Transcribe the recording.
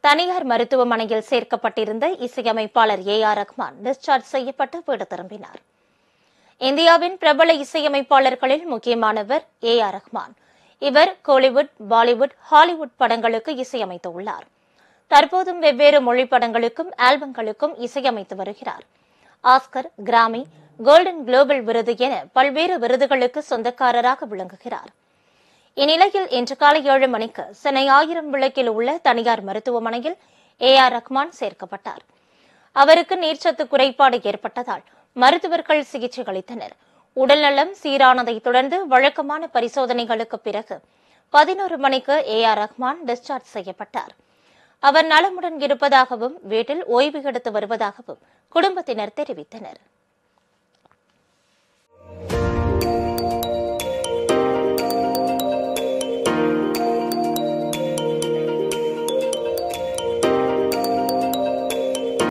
தனியார் மருத்துவமனையில் சேர்க்கப்பட்டிருந்த இசையமைப்பாளர் AR ரஹ்மான் டிஸ்சார்ஜ் செய்யப்பட்டு வீடு திரும்பினார். இந்தியாவின் பிரபல இசையமைப்பாளர்களில் முக்கியமானவர் AR ரஹ்மான். இவர் கோலிவுட், பாலிவுட், ஹாலிவுட் படங்களுக்கு இசையமைத்துள்ளார். தற்போதும் வெவ்வேறு மொழி படங்களுக்கும் ஆல்பங்களுக்கும் இசையமைத்து வருகிறார். ஆஸ்கர், கிராமி, கோல்டன் குளோபல் விருது என பல்வேறு விருதுகளுக்கு சொந்தக்காரராக விளங்குகிறார். இந்நிலையில் இன்று காலை 7 மணிக்கு சென்னை 1000 விளக்கில் உள்ள தனியார் மருத்துவமனையில் AR ரஹ்மான் சேர்க்கப்பட்டார். அவருக்கு நீர்ச்சத்து குறைபாடு ஏற்பட்டதால் மருத்துவர்கள் சிகிச்சை அளித்தனர். உடல்நலம் சீரானதை தொடர்ந்து வழக்கமான பரிசோதனைகளுக்கு பிறகு 11 மணிக்கு AR ரஹ்மான் டிஸ்சார்ஜ் செய்யப்பட்டார். அவர் நலமுடன் இருப்பதாகவும் வீட்டில் ஓய்வு எடுத்து வருவதாகவும் குடும்பத்தினர் தெரிவித்தனர்.